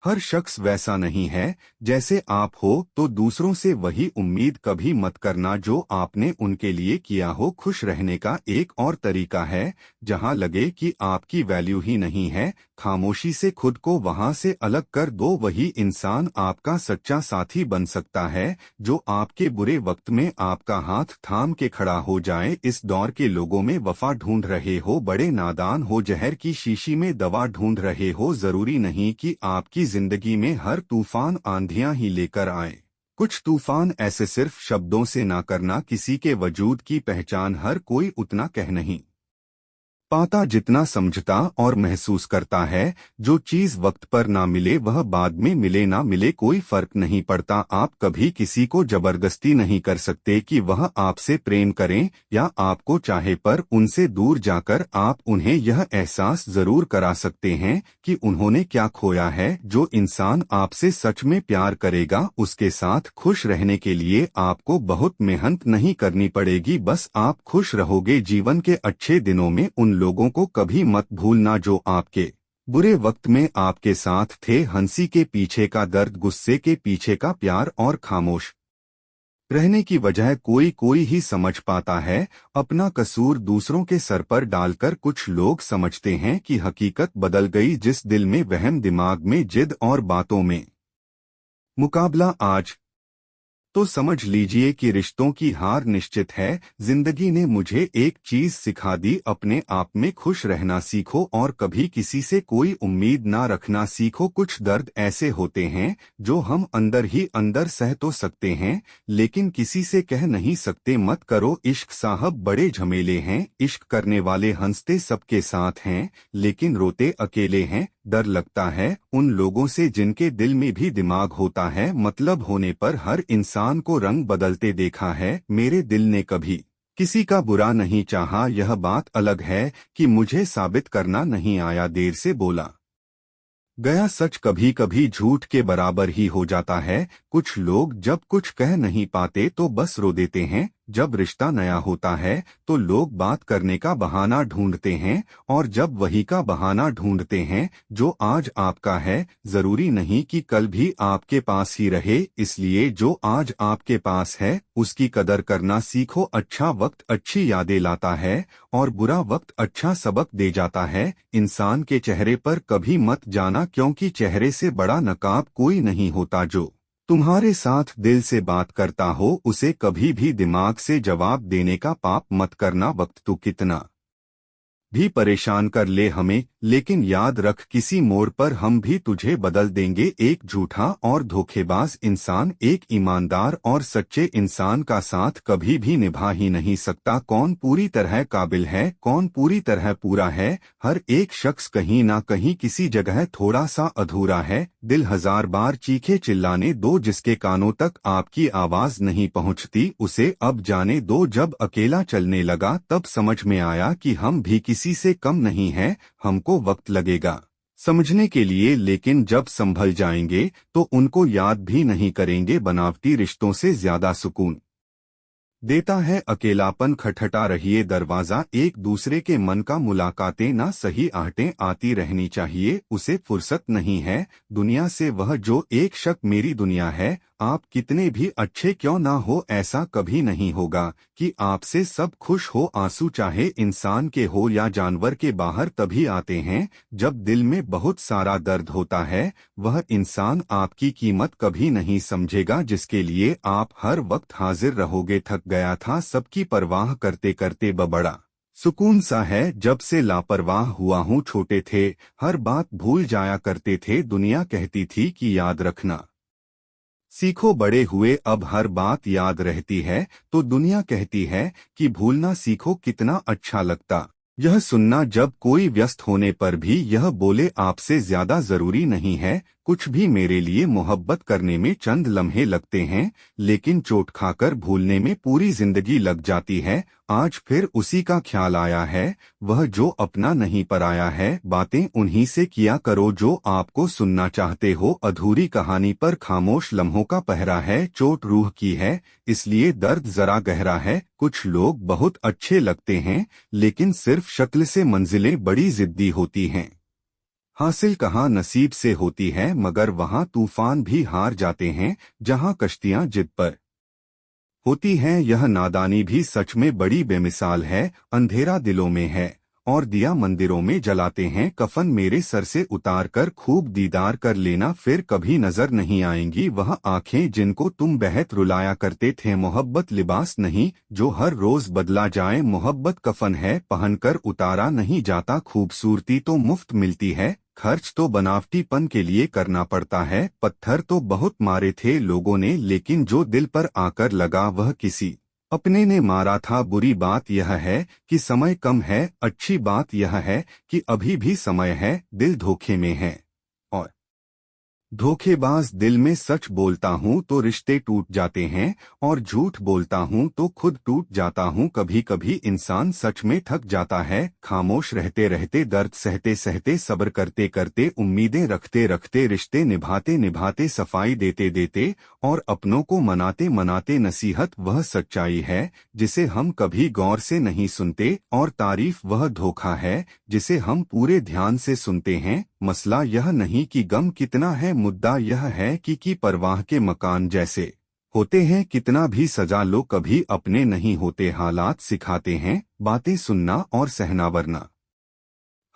हर शख्स वैसा नहीं है जैसे आप हो, तो दूसरों से वही उम्मीद कभी मत करना जो आपने उनके लिए किया हो। खुश रहने का एक और तरीका है, जहां लगे कि आपकी वैल्यू ही नहीं है, खामोशी से खुद को वहां से अलग कर दो। वही इंसान आपका सच्चा साथी बन सकता है जो आपके बुरे वक्त में आपका हाथ थाम के खड़ा हो जाए। इस दौर के लोगों में वफा ढूंढ रहे हो, बड़े नादान हो, जहर की शीशी में दवा ढूंढ रहे हो। जरूरी नहीं कि आपकी जिंदगी में हर तूफान आंधियां ही लेकर आए। कुछ तूफान ऐसे सिर्फ शब्दों से ना करना किसी के वजूद की पहचान। हर कोई उतना कह नहीं पाता जितना समझता और महसूस करता है। जो चीज वक्त पर ना मिले वह बाद में मिले ना मिले कोई फर्क नहीं पड़ता। आप कभी किसी को जबरदस्ती नहीं कर सकते कि वह आपसे प्रेम करें या आपको चाहे, पर उनसे दूर जाकर आप उन्हें यह एहसास जरूर करा सकते हैं कि उन्होंने क्या खोया है। जो इंसान आपसे सच में प्यार करेगा उसके साथ खुश रहने के लिए आपको बहुत मेहनत नहीं करनी पड़ेगी, बस आप खुश रहोगे। जीवन के अच्छे दिनों में उन लोगों को कभी मत भूलना जो आपके बुरे वक्त में आपके साथ थे। हंसी के पीछे का दर्द, गुस्से के पीछे का प्यार और खामोश रहने की वजह कोई कोई ही समझ पाता है। अपना कसूर दूसरों के सर पर डालकर कुछ लोग समझते हैं कि हकीकत बदल गई। जिस दिल में वहम, दिमाग में जिद और बातों में मुकाबला, आज तो समझ लीजिए कि रिश्तों की हार निश्चित है। जिंदगी ने मुझे एक चीज सिखा दी, अपने आप में खुश रहना सीखो और कभी किसी से कोई उम्मीद ना रखना सीखो। कुछ दर्द ऐसे होते हैं जो हम अंदर ही अंदर सह तो सकते हैं, लेकिन किसी से कह नहीं सकते। मत करो इश्क साहब, बड़े झमेले हैं। इश्क करने वाले हंसते सबके साथ हैं, लेकिन रोते अकेले हैं। डर लगता है उन लोगों से जिनके दिल में भी दिमाग होता है। मतलब होने पर हर इंसान को रंग बदलते देखा है। मेरे दिल ने कभी किसी का बुरा नहीं चाहा। यह बात अलग है कि मुझे साबित करना नहीं आया। देर से बोला गया सच कभी कभी झूठ के बराबर ही हो जाता है। कुछ लोग जब कुछ कह नहीं पाते तो बस रो देते हैं। जब रिश्ता नया होता है तो लोग बात करने का बहाना ढूंढते हैं, और जब वही का बहाना ढूंढते हैं जो आज आपका है, जरूरी नहीं कि कल भी आपके पास ही रहे। इसलिए जो आज आपके पास है उसकी कदर करना सीखो। अच्छा वक्त अच्छी यादें लाता है और बुरा वक्त अच्छा सबक दे जाता है। इंसान के चेहरे पर कभी मत जाना, क्योंकि चेहरे से बड़ा नकाब कोई नहीं होता। जो तुम्हारे साथ दिल से बात करता हो उसे कभी भी दिमाग से जवाब देने का पाप मत करना। वक्त तो कितना भी परेशान कर ले हमें, लेकिन याद रख किसी मोड़ पर हम भी तुझे बदल देंगे। एक झूठा और धोखेबाज इंसान एक ईमानदार और सच्चे इंसान का साथ कभी भी निभा ही नहीं सकता। कौन पूरी तरह काबिल है, कौन पूरी तरह पूरा है? हर एक शख्स कहीं ना कहीं किसी जगह थोड़ा सा अधूरा है। दिल हजार बार चीखे चिल्लाने दो, जिसके कानों तक आपकी आवाज नहीं पहुंचती उसे अब जाने दो। जब अकेला चलने लगा तब समझ में आया कि हम भी किसी से कम नहीं हैं। हमको वक्त लगेगा समझने के लिए, लेकिन जब संभल जाएंगे तो उनको याद भी नहीं करेंगे। बनावटी रिश्तों से ज्यादा सुकून देता है अकेलापन। खटखटा रहिए दरवाजा एक दूसरे के मन का। मुलाकातें ना सही, आहटें आती रहनी चाहिए। उसे फुर्सत नहीं है दुनिया से वह जो एक शक मेरी दुनिया है। आप कितने भी अच्छे क्यों ना हो, ऐसा कभी नहीं होगा कि आपसे सब खुश हो। आंसू चाहे इंसान के हो या जानवर के, बाहर तभी आते हैं जब दिल में बहुत सारा दर्द होता है। वह इंसान आपकी कीमत कभी नहीं समझेगा जिसके लिए आप हर वक्त हाजिर रहोगे। थक गया था सबकी परवाह करते करते, बड़ा सुकून सा है जब से लापरवाह हुआ हूँ। छोटे थे हर बात भूल जाया करते थे, दुनिया कहती थी कि याद रखना सीखो। बड़े हुए अब हर बात याद रहती है तो दुनिया कहती है कि भूलना सीखो। कितना अच्छा लगता यह सुनना जब कोई व्यस्त होने पर भी यह बोले आपसे ज्यादा जरूरी नहीं है कुछ भी। मेरे लिए मोहब्बत करने में चंद लम्हे लगते हैं, लेकिन चोट खाकर भूलने में पूरी जिंदगी लग जाती है। आज फिर उसी का ख्याल आया है, वह जो अपना नहीं पराया है। बातें उन्हीं से किया करो जो आपको सुनना चाहते हो। अधूरी कहानी पर खामोश लम्हों का पहरा है। चोट रूह की है इसलिए दर्द जरा गहरा है। कुछ लोग बहुत अच्छे लगते हैं लेकिन सिर्फ शक्ल से, मंजिलें बड़ी जिद्दी होती हैं। हासिल कहाँ नसीब से होती है, मगर वहाँ तूफान भी हार जाते हैं जहाँ कश्तियाँ जिद पर होती हैं। यह नादानी भी सच में बड़ी बेमिसाल है। अंधेरा दिलों में है और दिया मंदिरों में जलाते हैं। कफन मेरे सर से उतार कर खूब दीदार कर लेना, फिर कभी नजर नहीं आएंगी वह आंखें जिनको तुम बेहद रुलाया करते थे। मोहब्बत लिबास नहीं जो हर रोज बदला जाए, मोहब्बत कफन है पहनकर उतारा नहीं जाता। खूबसूरती तो मुफ्त मिलती है, खर्च तो बनावटीपन के लिए करना पड़ता है। पत्थर तो बहुत मारे थे लोगों ने, लेकिन जो दिल पर आकर लगा वह किसी अपने ने मारा था। बुरी बात यह है कि समय कम है, अच्छी बात यह है कि अभी भी समय है। दिल धोखे में है और धोखेबाज दिल में सच बोलता हूँ तो रिश्ते टूट जाते हैं और झूठ बोलता हूँ तो खुद टूट जाता हूँ। कभी कभी इंसान सच में थक जाता है, खामोश रहते रहते, दर्द सहते सहते, सब्र करते करते, उम्मीदें रखते रखते, रिश्ते निभाते निभाते, सफाई देते देते और अपनों को मनाते मनाते। नसीहत वह सच्चाई है जिसे हम कभी गौर से नहीं सुनते और तारीफ वह धोखा है जिसे हम पूरे ध्यान से सुनते हैं। मसला यह नहीं कि गम कितना है, मुद्दा यह है कि परवाह के मकान जैसे होते हैं। कितना भी सजा लो कभी अपने नहीं होते। हालात सिखाते हैं बातें सुनना और सहना, वरना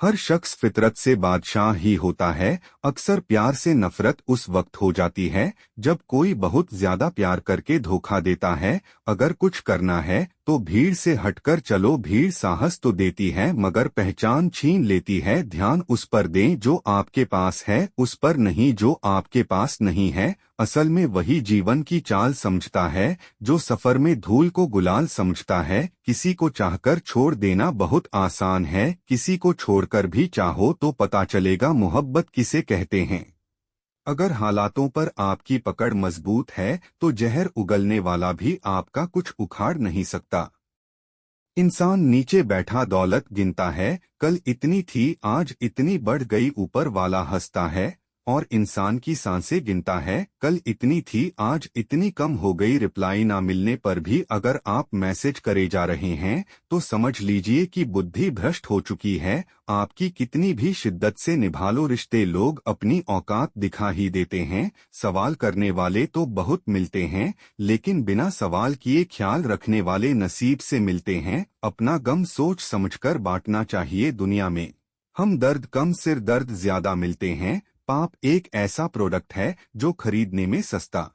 हर शख्स फितरत से बादशाह ही होता है। अक्सर प्यार से नफरत उस वक्त हो जाती है जब कोई बहुत ज्यादा प्यार करके धोखा देता है। अगर कुछ करना है तो भीड़ से हटकर चलो। भीड़ साहस तो देती है मगर पहचान छीन लेती है। ध्यान उस पर दें जो आपके पास है, उस पर नहीं जो आपके पास नहीं है। असल में वही जीवन की चाल समझता है जो सफर में धूल को गुलाल समझता है। किसी को चाहकर छोड़ देना बहुत आसान है, किसी को छोड़कर भी चाहो तो पता चलेगा मोहब्बत किसे कहते हैं। अगर हालातों पर आपकी पकड़ मजबूत है तो जहर उगलने वाला भी आपका कुछ उखाड़ नहीं सकता। इंसान नीचे बैठा दौलत गिनता है, कल इतनी थी आज इतनी बढ़ गई, ऊपर वाला हंसता है। और इंसान की सांसें गिनता है, कल इतनी थी आज इतनी कम हो गई। रिप्लाई ना मिलने पर भी अगर आप मैसेज करे जा रहे हैं तो समझ लीजिए कि बुद्धि भ्रष्ट हो चुकी है। आपकी कितनी भी शिद्दत से निभा लो रिश्ते, लोग अपनी औकात दिखा ही देते हैं। सवाल करने वाले तो बहुत मिलते हैं, लेकिन बिना सवाल किए ख्याल रखने वाले नसीब से मिलते हैं। अपना गम सोच समझकर बांटना चाहिए दुनिया में। हम दर्द कम सिर दर्द ज्यादा मिलते हैं। पाप एक ऐसा प्रोडक्ट है जो खरीदने में सस्ता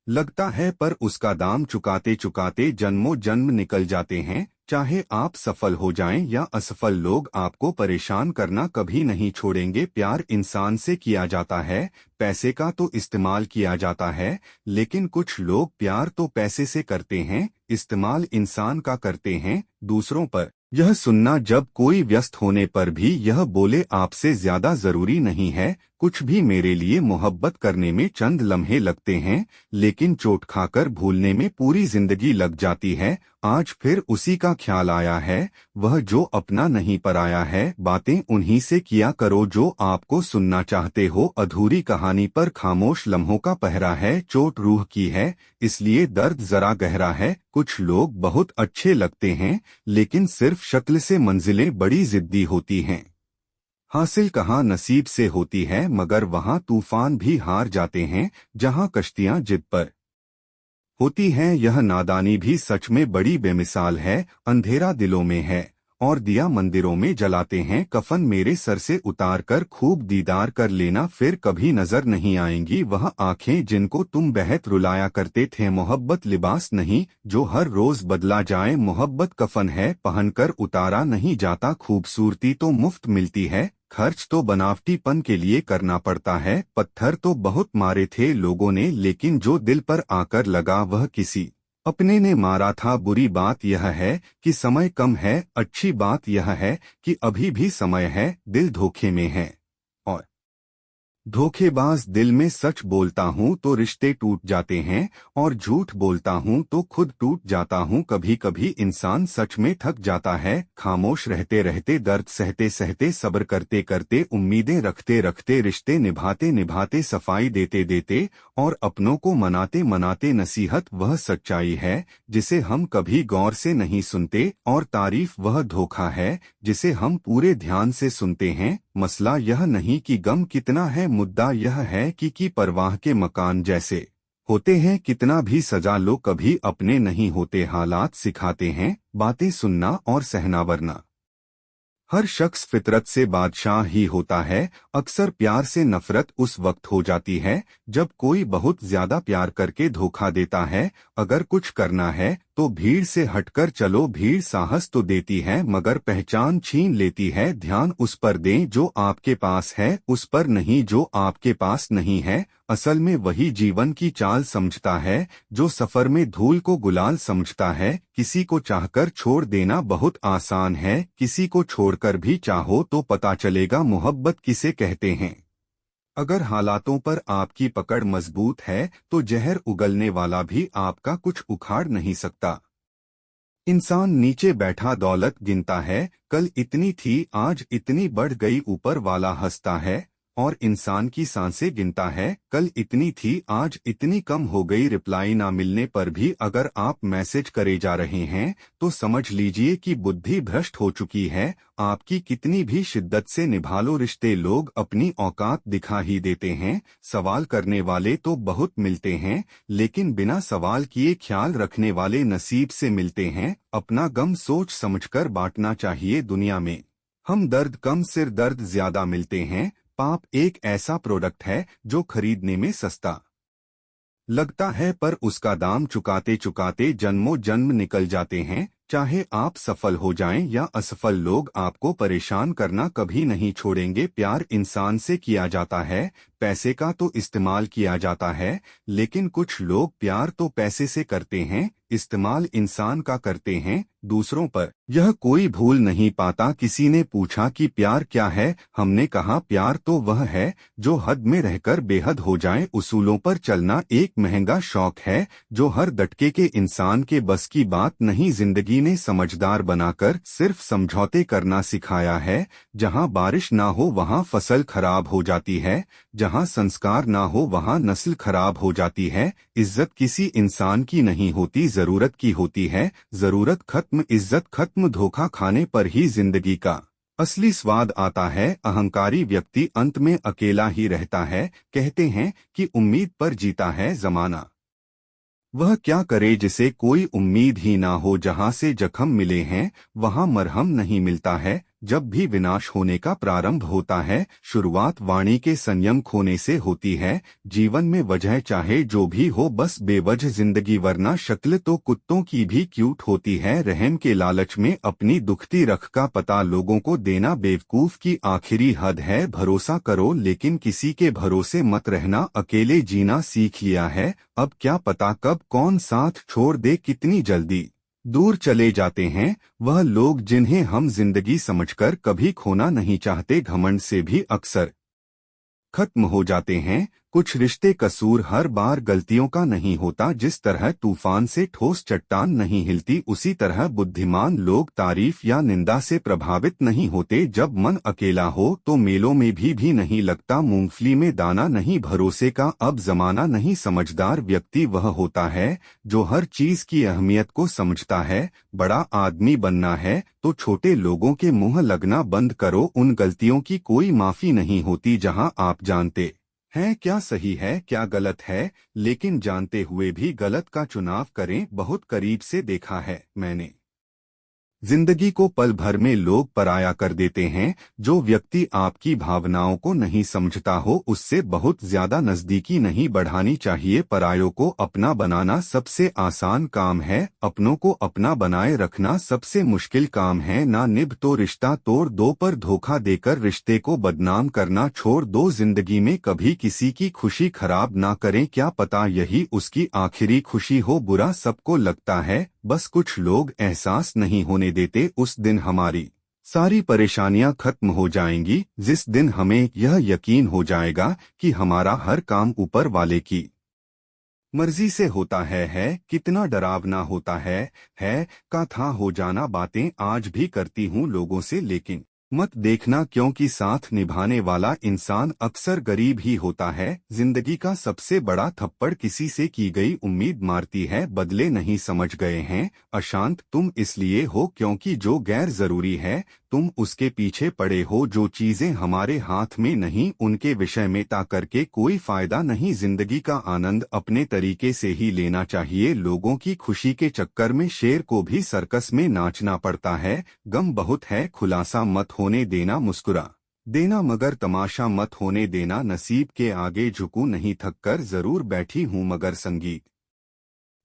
लगता है पर उसका दाम चुकाते चुकाते जन्मों जन्म निकल जाते हैं। चाहे आप सफल हो जाएं या असफल, लोग आपको परेशान करना कभी नहीं छोड़ेंगे। प्यार इंसान से किया जाता है, पैसे का तो इस्तेमाल किया जाता है। लेकिन कुछ लोग प्यार तो पैसे से करते हैं, इस्तेमाल इंसान का करते हैं दूसरों पर। यह सुनना जब कोई व्यस्त होने पर भी यह बोले आपसे ज्यादा जरूरी नहीं है कुछ भी, मेरे लिए मोहब्बत करने में चंद लम्हे लगते हैं लेकिन चोट खाकर भूलने में पूरी जिंदगी लग जाती है। आज फिर उसी का ख्याल आया है, वह जो अपना नहीं पराया है। बातें उन्हीं से किया करो जो आपको सुनना चाहते हो। अधूरी कहानी पर खामोश लम्हों का पहरा है। चोट रूह की है इसलिए दर्द जरा गहरा है। कुछ लोग बहुत अच्छे लगते हैं लेकिन सिर्फ शक्ल से मंजिलें बड़ी जिद्दी होती हैं। हासिल कहाँ नसीब से होती है, मगर वहाँ तूफान भी हार जाते हैं जहाँ कश्तियाँ जिद पर होती हैं। यह नादानी भी सच में बड़ी बेमिसाल है। अंधेरा दिलों में है और दिया मंदिरों में जलाते हैं। कफन मेरे सर से उतार कर खूब दीदार कर लेना, फिर कभी नजर नहीं आएंगी वह आंखें जिनको तुम बेहद रुलाया करते थे। मोहब्बत लिबास नहीं जो हर रोज बदला जाए, मोहब्बत कफन है पहनकर उतारा नहीं जाता। खूबसूरती तो मुफ्त मिलती है, खर्च तो बनावटीपन के लिए करना पड़ता है। पत्थर तो बहुत मारे थे लोगों ने, लेकिन जो दिल पर आकर लगा वह किसी अपने ने मारा था। बुरी बात यह है कि समय कम है, अच्छी बात यह है कि अभी भी समय है। दिल धोखे में है और धोखेबाज दिल में सच बोलता हूँ तो रिश्ते टूट जाते हैं और झूठ बोलता हूँ तो खुद टूट जाता हूँ। कभी कभी इंसान सच में थक जाता है, खामोश रहते रहते, दर्द सहते सहते, सब्र करते करते, उम्मीदें रखते रखते, रिश्ते निभाते निभाते, सफाई देते देते और अपनों को मनाते मनाते। नसीहत वह सच्चाई है जिसे हम कभी गौर से नहीं सुनते और तारीफ वह धोखा है जिसे हम पूरे ध्यान से सुनते हैं। मसला यह नहीं कि गम कितना है, मुद्दा यह है कि परवाह के मकान जैसे होते हैं, कितना भी सजा लो कभी अपने नहीं होते। हालात सिखाते हैं बातें सुनना और सहना, वरना हर शख्स फितरत से बादशाह ही होता है। अक्सर प्यार से नफरत उस वक्त हो जाती है जब कोई बहुत ज्यादा प्यार करके धोखा देता है। अगर कुछ करना है तो भीड़ से हटकर चलो, भीड़ साहस तो देती है मगर पहचान छीन लेती है। ध्यान उस पर दें जो आपके पास है, उस पर नहीं जो आपके पास नहीं है। असल में वही जीवन की चाल समझता है जो सफर में धूल को गुलाल समझता है। किसी को चाहकर छोड़ देना बहुत आसान है, किसी को छोड़कर भी चाहो तो पता चलेगा मोहब्बत किसे कहते हैं। अगर हालातों पर आपकी पकड़ मजबूत है तो जहर उगलने वाला भी आपका कुछ उखाड़ नहीं सकता। इंसान नीचे बैठा दौलत गिनता है, कल इतनी थी आज इतनी बढ़ गई, ऊपर वाला हंसता है। और इंसान की सांसें गिनता है, कल इतनी थी आज इतनी कम हो गई। रिप्लाई ना मिलने पर भी अगर आप मैसेज करे जा रहे हैं तो समझ लीजिए कि बुद्धि भ्रष्ट हो चुकी है। आपकी कितनी भी शिद्दत से निभा लो रिश्ते, लोग अपनी औकात दिखा ही देते हैं। सवाल करने वाले तो बहुत मिलते हैं, लेकिन बिना सवाल किए ख्याल रखने वाले नसीब से मिलते हैं। अपना गम सोच समझकर बांटना चाहिए दुनिया में। हम दर्द कम सिर दर्द ज्यादा मिलते हैं। पाप एक ऐसा प्रोडक्ट है जो खरीदने में सस्ता लगता है पर उसका दाम चुकाते चुकाते जन्मों जन्म निकल जाते हैं। चाहे आप सफल हो जाएं या असफल, लोग आपको परेशान करना कभी नहीं छोड़ेंगे। प्यार इंसान से किया जाता है, पैसे का तो इस्तेमाल किया जाता है। लेकिन कुछ लोग प्यार तो पैसे से करते हैं, इस्तेमाल इंसान का करते हैं दूसरों पर। यह कोई भूल नहीं पाता। किसी ने पूछा कि प्यार क्या है, हमने कहा प्यार तो वह है जो हद में रहकर बेहद हो जाए। उसूलों पर चलना एक महंगा शौक है जो हर दटके के इंसान के बस की बात नहीं। जिंदगी ने समझदार बनाकर सिर्फ समझौते करना सिखाया है। जहां बारिश ना हो वहां फसल खराब हो जाती है, जहां संस्कार ना हो वहां नस्ल खराब हो जाती है। इज्जत किसी इंसान की नहीं होती, जरूरत की होती है। जरूरत खत्म इज्जत खत्म, धोखा खाने पर ही जिंदगी का असली स्वाद आता है। अहंकारी व्यक्ति अंत में अकेला ही रहता है। कहते हैं कि उम्मीद पर जीता है जमाना, वह क्या करे जिसे कोई उम्मीद ही ना हो। जहां से जख्म मिले हैं वहां मरहम नहीं मिलता है। जब भी विनाश होने का प्रारंभ होता है, शुरुआत वाणी के संयम खोने से होती है। जीवन में वजह चाहे जो भी हो, बस बेवजह जिंदगी, वरना शक्ल तो कुत्तों की भी क्यूट होती है। रहम के लालच में अपनी दुखती रख का पता लोगों को देना बेवकूफ की आखिरी हद है। भरोसा करो लेकिन किसी के भरोसे मत रहना। अकेले जीना सीख लिया है, अब क्या पता कब कौन साथ छोड़ दे। कितनी जल्दी दूर चले जाते हैं वह लोग जिन्हें हम जिंदगी समझकर कभी खोना नहीं चाहते। घमंड से भी अक्सर खत्म हो जाते हैं कुछ रिश्ते। कसूर हर बार गलतियों का नहीं होता। जिस तरह तूफान से ठोस चट्टान नहीं हिलती, उसी तरह बुद्धिमान लोग तारीफ या निंदा से प्रभावित नहीं होते। जब मन अकेला हो तो मेलों में भी नहीं लगता। मूंगफली में दाना नहीं भरोसे का अब जमाना नहीं। समझदार व्यक्ति वह होता है जो हर चीज की अहमियत को समझता है। बड़ा आदमी बनना है तो छोटे लोगों के मुंह लगना बंद करो। उन गलतियों की कोई माफी नहीं होती जहां आप जानते हैं क्या सही है क्या गलत है, लेकिन जानते हुए भी गलत का चुनाव करें। बहुत करीब से देखा है मैंने जिंदगी को, पल भर में लोग पराया कर देते हैं। जो व्यक्ति आपकी भावनाओं को नहीं समझता हो उससे बहुत ज्यादा नजदीकी नहीं बढ़ानी चाहिए। परायों को अपना बनाना सबसे आसान काम है, अपनों को अपना बनाए रखना सबसे मुश्किल काम है। ना निभ तो रिश्ता तोड़ दो, पर धोखा देकर रिश्ते को बदनाम करना छोड़ दो। जिंदगी में कभी किसी की खुशी खराब ना करें, क्या पता यही उसकी आखिरी खुशी हो। बुरा सबको लगता है, बस कुछ लोग एहसास नहीं होने देते। उस दिन हमारी सारी परेशानियां खत्म हो जाएंगी जिस दिन हमें यह यकीन हो जाएगा कि हमारा हर काम ऊपर वाले की मर्जी से होता है। कितना डरावना होता है का था हो जाना। बातें आज भी करती हूँ लोगों से, लेकिन मत देखना क्योंकि साथ निभाने वाला इंसान अक्सर गरीब ही होता है। जिंदगी का सबसे बड़ा थप्पड़ किसी से की गई उम्मीद मारती है। बदले नहीं समझ गए हैं, अशांत तुम इसलिए हो क्योंकि जो गैर जरूरी है तुम उसके पीछे पड़े हो। जो चीजें हमारे हाथ में नहीं उनके विषय में ता करके कोई फायदा नहीं। जिंदगी का आनंद अपने तरीके से ही लेना चाहिए। लोगों की खुशी के चक्कर में शेर को भी सर्कस में नाचना पड़ता है। गम बहुत है, खुलासा मत होने देना, मुस्कुरा देना मगर तमाशा मत होने देना। नसीब के आगे झुकूं नहीं, थक कर जरूर बैठी हूँ मगर संगीत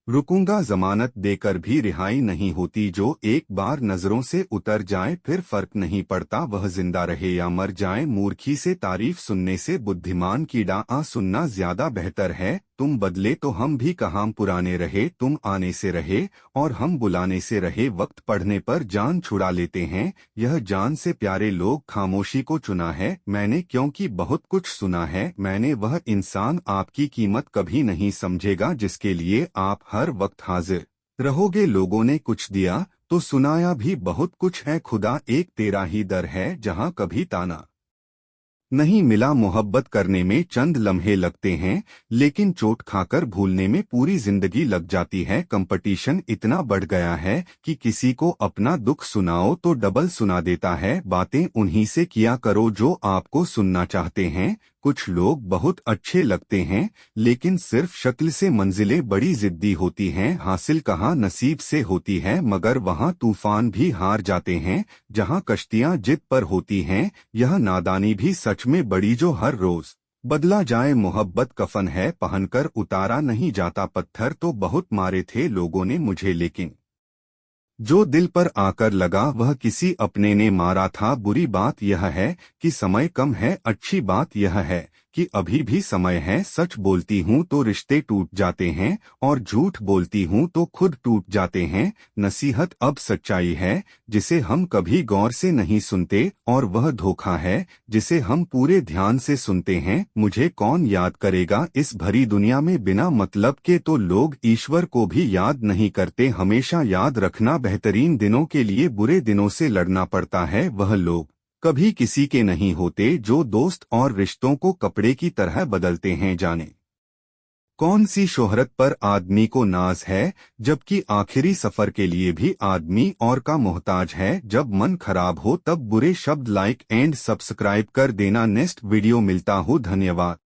रुकूंगा। जमानत देकर भी रिहाई नहीं होती। जो एक बार नजरों से उतर जाए फिर फर्क नहीं पड़ता वह जिंदा रहे या मर जाए। मूर्खी से तारीफ सुनने से बुद्धिमान की डांट सुनना ज्यादा बेहतर है। तुम बदले तो हम भी कहाँ पुराने रहे। तुम आने से रहे और हम बुलाने से रहे। वक्त पढ़ने पर जान छुड़ा लेते हैं, यह जान से प्यारे लोग खामोशी को चुना है मैंने, क्योंकि बहुत कुछ सुना है मैंने। वह इंसान आपकी कीमत कभी नहीं समझेगा जिसके लिए आप हर वक्त हाजिर रहोगे। लोगों ने कुछ दिया तो सुनाया भी बहुत कुछ है। खुदा एक तेरा ही दर है जहाँ कभी ताना नहीं मिला। मोहब्बत करने में चंद लम्हे लगते हैं लेकिन चोट खाकर भूलने में पूरी जिंदगी लग जाती है। कंपटीशन इतना बढ़ गया है कि किसी को अपना दुख सुनाओ तो डबल सुना देता है। बातें उन्हीं से किया करो जो आपको सुनना चाहते हैं। कुछ लोग बहुत अच्छे लगते हैं लेकिन सिर्फ शक्ल से मंजिलें बड़ी जिद्दी होती हैं। हासिल कहाँ नसीब से होती है मगर वहाँ तूफान भी हार जाते हैं जहाँ कश्तियाँ जिद पर होती हैं। यह नादानी भी सच में बड़ी जो हर रोज बदला जाए। मोहब्बत कफन है पहनकर उतारा नहीं जाता। पत्थर तो बहुत मारे थे लोगों ने मुझे लेकिन जो दिल पर आकर लगा वह किसी अपने ने मारा था। बुरी बात यह है कि समय कम है, अच्छी बात यह है कि अभी भी समय है। सच बोलती हूँ तो रिश्ते टूट जाते हैं और झूठ बोलती हूँ तो खुद टूट जाते हैं। नसीहत अब सच्चाई है जिसे हम कभी गौर से नहीं सुनते और वह धोखा है जिसे हम पूरे ध्यान से सुनते हैं। मुझे कौन याद करेगा इस भरी दुनिया में बिना मतलब के। तो लोग ईश्वर को भी याद नहीं करते। हमेशा याद रखना बेहतरीन दिनों के लिए बुरे दिनों से लड़ना पड़ता है। वह लोग कभी किसी के नहीं होते जो दोस्त और रिश्तों को कपड़े की तरह बदलते हैं। जाने कौन सी शोहरत पर आदमी को नाज है जबकि आखिरी सफर के लिए भी आदमी और का मोहताज है। जब मन खराब हो तब बुरे शब्द लाइक एंड सब्सक्राइब कर देना। नेक्स्ट वीडियो मिलता हूँ, धन्यवाद।